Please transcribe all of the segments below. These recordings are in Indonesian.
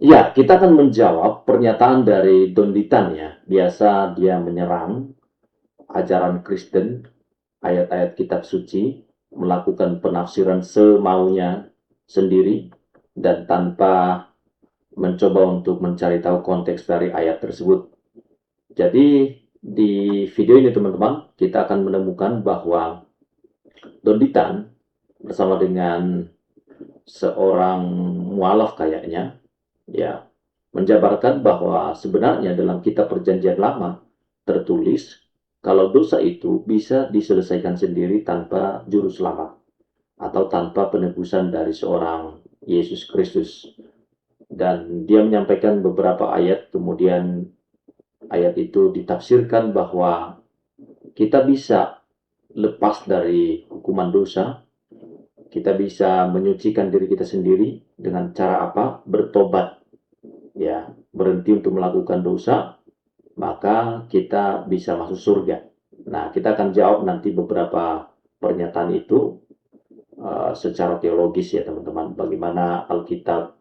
Ya, kita akan menjawab pernyataan dari Don Ditan ya. Biasa dia menyerang ajaran Kristen, ayat-ayat kitab suci, melakukan penafsiran semaunya sendiri dan tanpa mencoba untuk mencari tahu konteks dari ayat tersebut. Jadi di video ini teman-teman, kita akan menemukan bahwa Don Ditan bersama dengan seorang mualaf kayaknya, ya, menjabarkan bahwa sebenarnya dalam kitab perjanjian lama tertulis kalau dosa itu bisa diselesaikan sendiri tanpa juru selamat atau tanpa penebusan dari seorang Yesus Kristus. Dan dia menyampaikan beberapa ayat, kemudian ayat itu ditafsirkan bahwa kita bisa lepas dari hukuman dosa, kita bisa menyucikan diri kita sendiri dengan cara apa? Bertobat, ya, berhenti untuk melakukan dosa, maka kita bisa masuk surga. Nah, kita akan jawab nanti beberapa pernyataan itu secara teologis ya teman-teman. Bagaimana Alkitab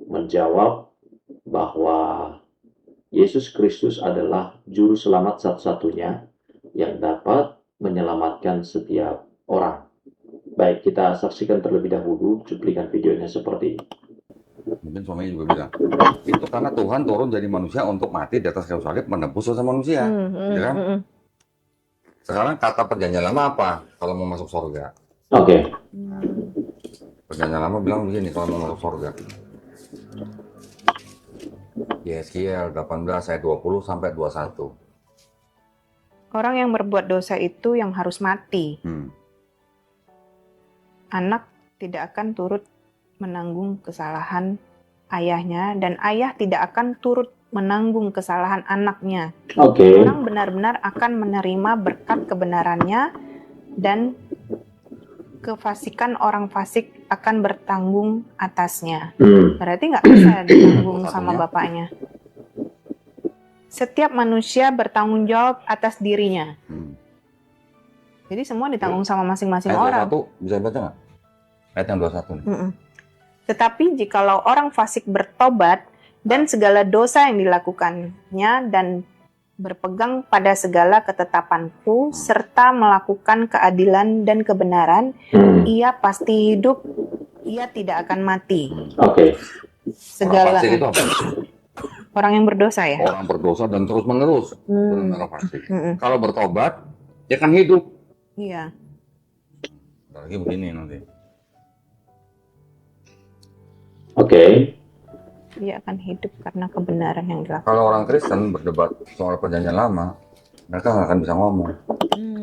menjawab bahwa Yesus Kristus adalah juru selamat satu-satunya yang dapat menyelamatkan setiap orang. Baik, kita saksikan terlebih dahulu cuplikan videonya seperti ini. Mungkin suaminya juga bilang, itu karena Tuhan turun jadi manusia untuk mati di atas kayu salib menebus dosa manusia. Ya kan? Sekarang kata perjanjian lama apa kalau mau masuk surga? Oke. Perjanjian lama bilang begini kalau mau masuk surga. Yeskiel 18 ayat 20 sampai 21. Orang yang berbuat dosa itu yang harus mati. Anak tidak akan turut menanggung kesalahan ayahnya, dan ayah tidak akan turut menanggung kesalahan anaknya. Oke. Orang benar-benar akan menerima berkat kebenarannya, dan kefasikan orang fasik akan bertanggung atasnya. Berarti nggak bisa ditanggung sama bapaknya. Setiap manusia bertanggung jawab atas dirinya. Jadi semua ditanggung sama masing-masing orang. Ayat 21 bisa baca nggak? Ayat yang 21 nih. Tetapi jikalau orang fasik bertobat dan segala dosa yang dilakukannya dan berpegang pada segala ketetapanku serta melakukan keadilan dan kebenaran, ia pasti hidup, ia tidak akan mati. Oke. Segala Orang fasik itu apa? orang yang berdosa ya. Orang berdosa dan terus menerus. Orang fasik. Kalau bertobat, dia kan hidup. Iya. Lagi begini nanti. Oke. Dia akan hidup karena kebenaran yang dilakukan. Kalau orang Kristen berdebat soal perjanjian lama, mereka nggak akan bisa ngomong.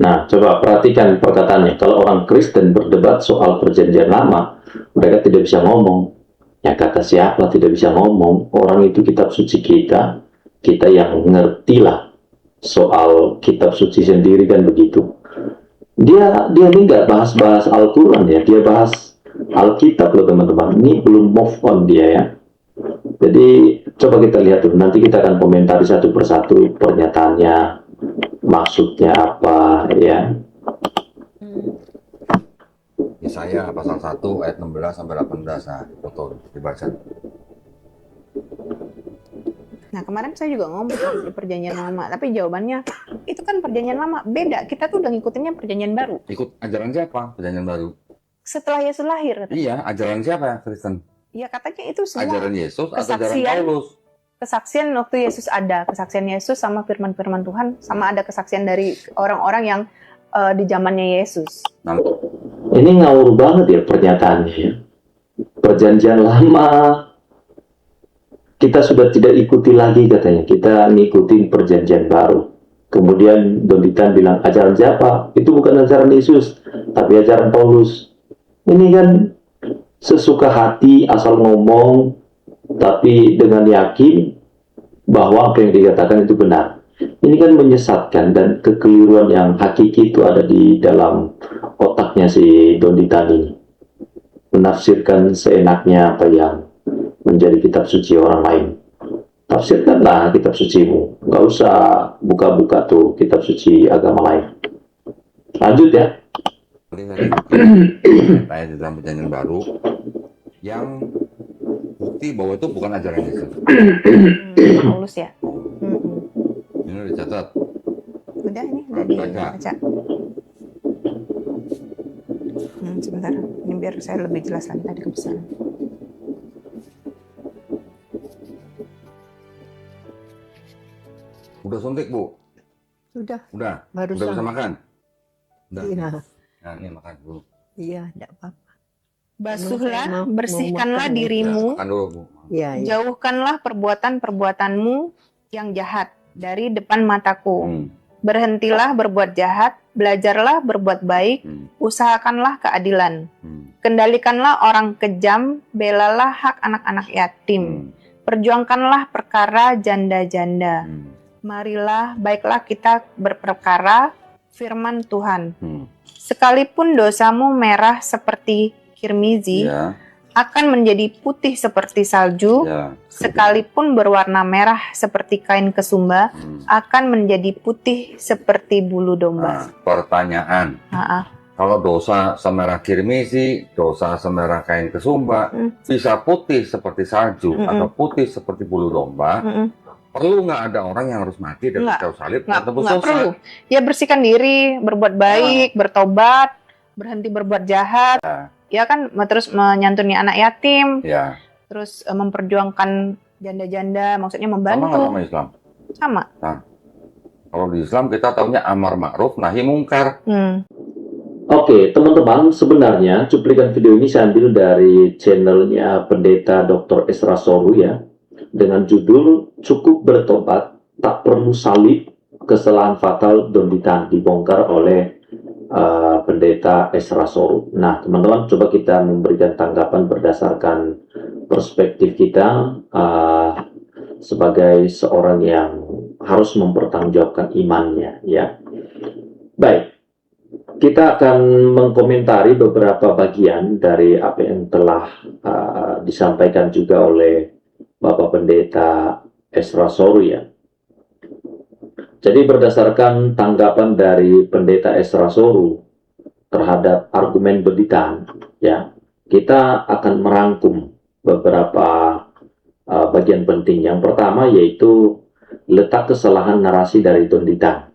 Nah, coba perhatikan perkataannya. Kalau orang Kristen berdebat soal perjanjian lama, mereka tidak bisa ngomong. Ya kata siapa tidak bisa ngomong? Orang itu kitab suci kita, kita yang ngerti lah soal kitab suci sendiri kan begitu. Dia ini nggak bahas-bahas Al-Quran ya, dia bahas Alkitab loh teman-teman. Ini belum move on dia ya. Jadi coba kita lihat dulu, nanti kita akan komentari satu persatu pernyataannya, maksudnya apa ya. Yesaya pasal 1 ayat 16 sampai 18. Nah, foto dibaca. Nah, kemarin saya juga ngomong di perjanjian lama, tapi jawabannya itu kan perjanjian lama, beda. Kita tuh udah ngikutinnya perjanjian baru. Ikut ajaran siapa? Perjanjian baru. Setelah Yesus lahir. Katanya. Iya, ajaran siapa ya Kristen? Iya, katanya itu semua ajaran Yesus atau ajaran Paulus? Kesaksian waktu Yesus ada, kesaksian Yesus sama firman-firman Tuhan, sama ada kesaksian dari orang-orang yang di zamannya Yesus. Nah, ini ngawur banget ya pernyataannya ya. Perjanjian lama kita sudah tidak ikuti lagi katanya, kita ngikutin perjanjian baru. Kemudian Don Ditan bilang ajaran siapa? Itu bukan ajaran Yesus, tapi ajaran Paulus. Ini kan sesuka hati asal ngomong, tapi dengan yakin bahwa apa yang dikatakan itu benar. Ini kan menyesatkan, dan kekeliruan yang hakiki itu ada di dalam otaknya si Don Ditan ini. Menafsirkan seenaknya apa yang menjadi kitab suci orang lain. Tafsirkanlah kitab sucimu. Nggak usah buka-buka tuh kitab suci agama lain. Lanjut ya. ayat di dalam perjanjian baru yang bukti bahwa itu bukan ajaran Yesus. Paulus ya. Ini udah dicatat. Udah ini udah dibaca. Sebentar, ini biar saya lebih jelas lagi tadi kebesaran. Udah suntik, Bu? Sudah, Udah? baru Udah bisa makan? Udah. Iya, Nah, ini makan dulu. iya, enggak apa-apa. Basuhlah, Mau bersihkanlah makan. Ya, dirimu, makan dulu, Bu. Iya, iya. jauhkanlah perbuatan-perbuatanmu yang jahat dari depan mataku. Berhentilah berbuat jahat, belajarlah berbuat baik, usahakanlah keadilan. Kendalikanlah orang kejam, belalah hak anak-anak yatim. Perjuangkanlah perkara janda-janda. Marilah, baiklah kita berperkara firman Tuhan. Sekalipun dosamu merah seperti kirmizi, Ya, akan menjadi putih seperti salju. ya. Sekalipun berwarna merah seperti kain kesumba, akan menjadi putih seperti bulu domba. Nah, pertanyaan. Kalau dosa semerah kirmisi, dosa semerah kain kesumba, bisa putih seperti salju atau putih seperti bulu domba, perlu nggak ada orang yang harus mati dari kayu salib dan tebus Nggak dosa? perlu. Dia bersihkan diri, berbuat baik, bertobat, berhenti berbuat jahat. Ya kan, terus menyantuni anak yatim, Ya. terus memperjuangkan janda-janda, maksudnya Sama nggak membantu. sama Islam? Sama. Nah, kalau di Islam kita tahunya amar ma'ruf nahi mungkar. Oke, teman-teman, sebenarnya cuplikan video ini saya ambil dari channelnya Pendeta Dr. Esra Soru ya, dengan judul Cukup Bertobat, Tak Perlu Salib, Kesalahan Fatal Donditan, dibongkar oleh Pendeta Esra Soru. Nah, teman-teman, coba kita memberikan tanggapan berdasarkan perspektif kita sebagai seorang yang harus mempertanggungjawabkan imannya ya. Baik. Kita akan mengkomentari beberapa bagian dari apa yang telah disampaikan juga oleh Bapak Pendeta Esra Soru ya. Jadi berdasarkan tanggapan dari Pendeta Esra Soru terhadap argumen donditan ya, kita akan merangkum beberapa bagian penting. Yang pertama yaitu letak kesalahan narasi dari donditan.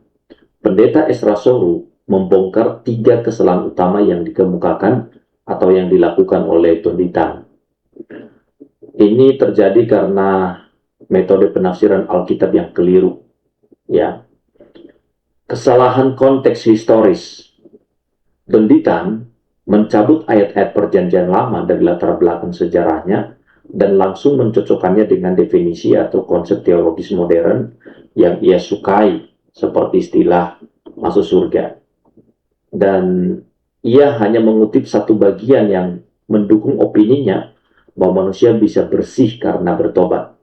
Pendeta Esra Soru membongkar 3 kesalahan utama yang dikemukakan atau yang dilakukan oleh donditan. Ini terjadi karena metode penafsiran Alkitab yang keliru. Ya, kesalahan konteks historis. Donditan mencabut ayat-ayat Perjanjian Lama dari latar belakang sejarahnya dan langsung mencocokkannya dengan definisi atau konsep teologis modern yang ia sukai, seperti istilah masuk surga. Dan ia hanya mengutip satu bagian yang mendukung opininya bahwa manusia bisa bersih karena bertobat,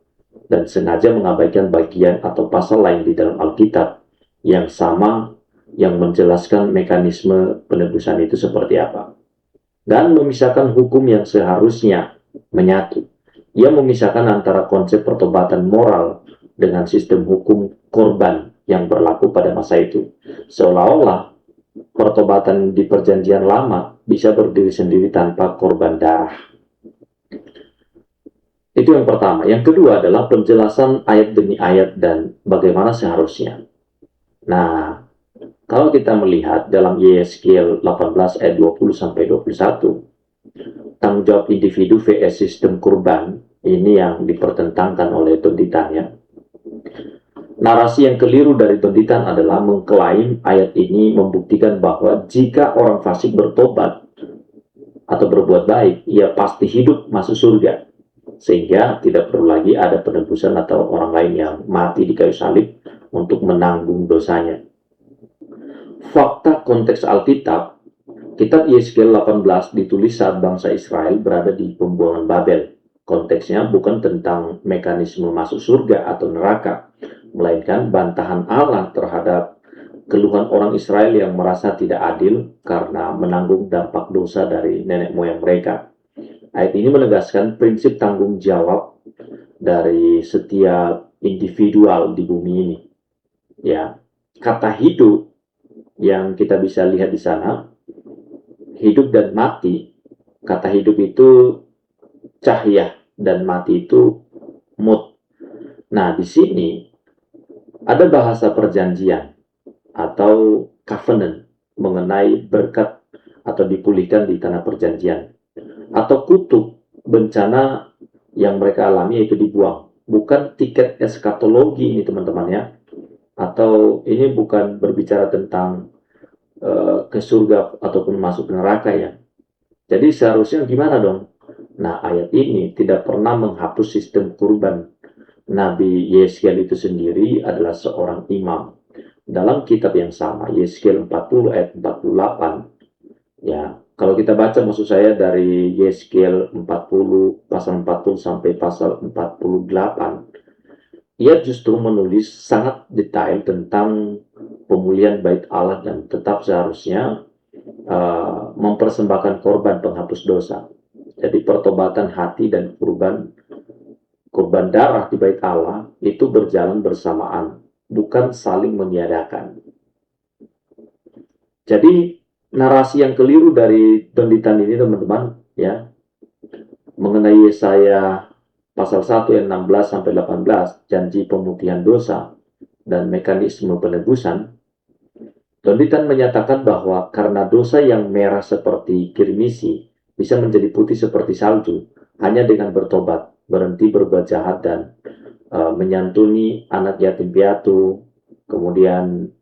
dan sengaja mengabaikan bagian atau pasal lain di dalam Alkitab yang sama yang menjelaskan mekanisme penebusan itu seperti apa, dan memisahkan hukum yang seharusnya menyatu. Ia memisahkan antara konsep pertobatan moral dengan sistem hukum korban yang berlaku pada masa itu, seolah-olah pertobatan di Perjanjian Lama bisa berdiri sendiri tanpa korban darah. Itu yang pertama. Yang kedua adalah penjelasan ayat demi ayat dan bagaimana seharusnya. Nah, kalau kita melihat dalam Yeskiel 18 ayat 20-21, tanggung jawab individu vs sistem kurban, ini yang dipertentangkan oleh donditan ya. Narasi yang keliru dari donditan adalah mengklaim ayat ini membuktikan bahwa jika orang fasik bertobat atau berbuat baik, ia pasti hidup masuk surga. Sehingga tidak perlu lagi ada penebusan atau orang lain yang mati di kayu salib untuk menanggung dosanya. Fakta konteks Alkitab, kitab Yeskiel 18 ditulis saat bangsa Israel berada di pembuangan Babel. Konteksnya bukan tentang mekanisme masuk surga atau neraka, melainkan bantahan Allah terhadap keluhan orang Israel yang merasa tidak adil karena menanggung dampak dosa dari nenek moyang mereka. Ayat ini menegaskan prinsip tanggung jawab dari setiap individual di bumi ini. Ya, kata hidup yang kita bisa lihat di sana, hidup dan mati. Kata hidup itu cahaya dan mati itu mut. Nah, di sini ada bahasa perjanjian atau covenant mengenai berkat atau dipulihkan di tanah perjanjian, atau kutuk bencana yang mereka alami yaitu dibuang. Bukan tiket eskatologi ini teman-teman ya, atau ini bukan berbicara tentang ke surga ataupun masuk neraka ya. Jadi seharusnya gimana dong? Nah, ayat ini tidak pernah menghapus sistem kurban. Nabi Yeskiel itu sendiri adalah seorang imam. Dalam kitab yang sama, Yeskiel 40 ayat 48, ya, kalau kita baca maksud saya dari Yeskiel 40, pasal 40 sampai pasal 48, ia justru menulis sangat detail tentang pemulihan bait Allah dan tetap seharusnya mempersembahkan korban penghapus dosa. Jadi pertobatan hati dan kurban darah di bait Allah itu berjalan bersamaan, bukan saling meniadakan. Jadi narasi yang keliru dari Donditan ini teman-teman ya, mengenai Yesaya pasal 1 ayat 16 sampai 18, janji pemutihan dosa dan mekanisme penebusan. Donditan menyatakan bahwa karena dosa yang merah seperti kirmisi bisa menjadi putih seperti salju hanya dengan bertobat, berhenti berbuat jahat, dan menyantuni anak yatim piatu. Kemudian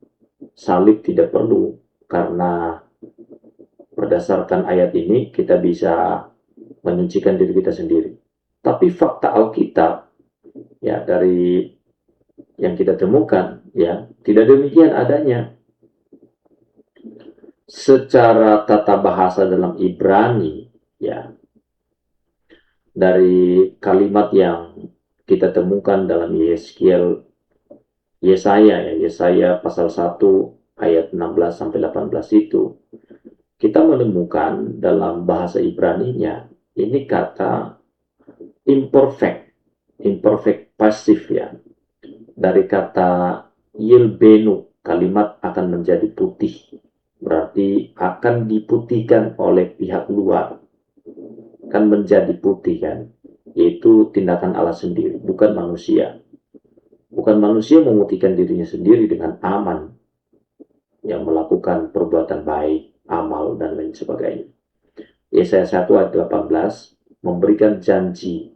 salib tidak perlu, karena berdasarkan ayat ini kita bisa menyucikan diri kita sendiri. Tapi fakta Alkitab ya, dari yang kita temukan ya, tidak demikian adanya. Secara tata bahasa dalam Ibrani ya, dari kalimat yang kita temukan dalam Yesaya pasal 1 ayat 16 sampai 18 itu, kita menemukan dalam bahasa Ibraninya ini kata imperfect pasif ya, dari kata yilbenu, kalimat akan menjadi putih, berarti akan diputihkan oleh pihak luar, kan menjadi putih kan, yaitu tindakan Allah sendiri, bukan manusia. Bukan manusia memutihkan dirinya sendiri dengan aman, yang melakukan perbuatan baik, amal, dan lain sebagainya. Yesaya 1 ayat 18 memberikan janji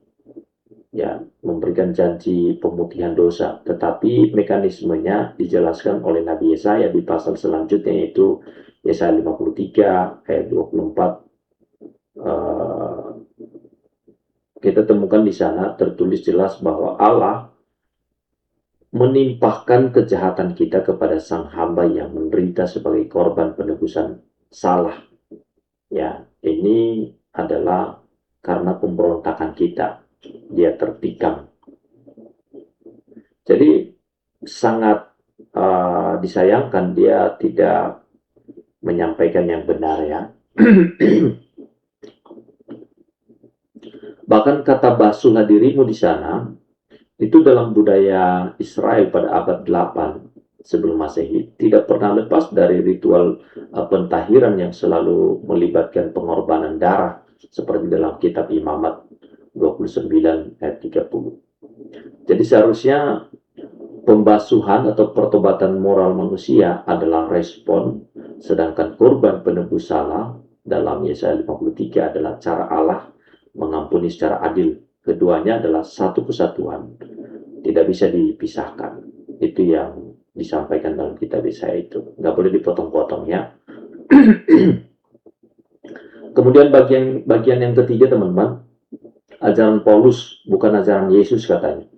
ya, memberikan janji pemutihan dosa, tetapi mekanismenya dijelaskan oleh Nabi Yesaya di pasal selanjutnya, yaitu Yesaya 53 ayat 24. Kita temukan di sana tertulis jelas bahwa Allah menimpahkan kejahatan kita kepada sang hamba yang menderita sebagai korban penebusan salah. Ya, ini adalah karena pemberontakan kita. Dia tertikam. Jadi sangat disayangkan dia tidak menyampaikan yang benar ya. Bahkan kata basuhlah dirimu di sana, itu dalam budaya Israel pada abad 8 sebelum Masehi tidak pernah lepas dari ritual pentahiran yang selalu melibatkan pengorbanan darah, seperti dalam kitab Imamat 29 ayat 30. Jadi seharusnya pembasuhan atau pertobatan moral manusia adalah respon, sedangkan korban penebus salah dalam Yesaya 53 adalah cara Allah mengampuni secara adil. Keduanya adalah satu kesatuan, tidak bisa dipisahkan. Itu yang disampaikan dalam kitab Yesaya itu, nggak boleh dipotong-potong ya. Kemudian bagian yang ketiga teman-teman, ajaran Paulus bukan ajaran Yesus katanya.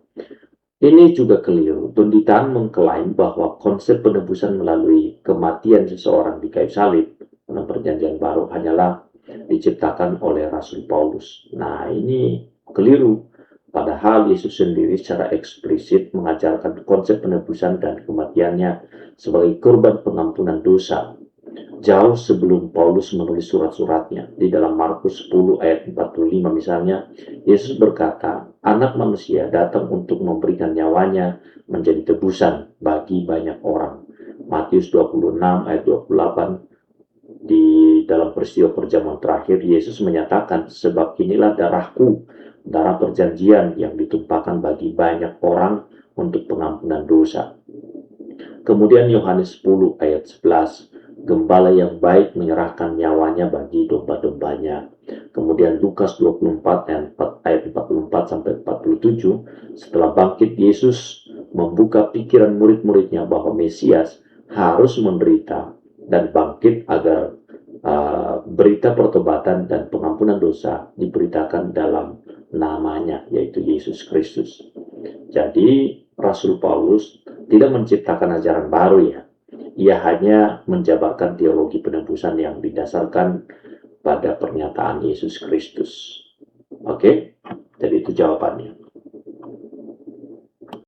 Ini juga keliru. Donditan mengklaim bahwa konsep penebusan melalui kematian seseorang di kayu salib dalam perjanjian baru hanyalah diciptakan oleh Rasul Paulus. Nah, ini keliru. Padahal Yesus sendiri secara eksplisit mengajarkan konsep penebusan dan kematiannya sebagai korban pengampunan dosa. Jauh sebelum Paulus menulis surat-suratnya, di dalam Markus 10 ayat 45 misalnya, Yesus berkata, anak manusia datang untuk memberikan nyawanya menjadi tebusan bagi banyak orang. Matius 26 ayat 28, di dalam peristiwa perjamuan terakhir, Yesus menyatakan, sebab inilah darahku darah perjanjian yang ditumpahkan bagi banyak orang untuk pengampunan dosa. Kemudian Yohanes 10 ayat 11, gembala yang baik menyerahkan nyawanya bagi domba-dombanya. Kemudian Lukas 24 ayat 44 sampai 47, setelah bangkit Yesus membuka pikiran murid-muridnya bahwa Mesias harus menderita dan bangkit agar berita pertobatan dan pengampunan dosa diberitakan dalam namanya, yaitu Yesus Kristus. Jadi Rasul Paulus tidak menciptakan ajaran baru ya. Ia hanya menjabarkan teologi penebusan yang didasarkan pada pernyataan Yesus Kristus. Oke? Jadi itu jawabannya.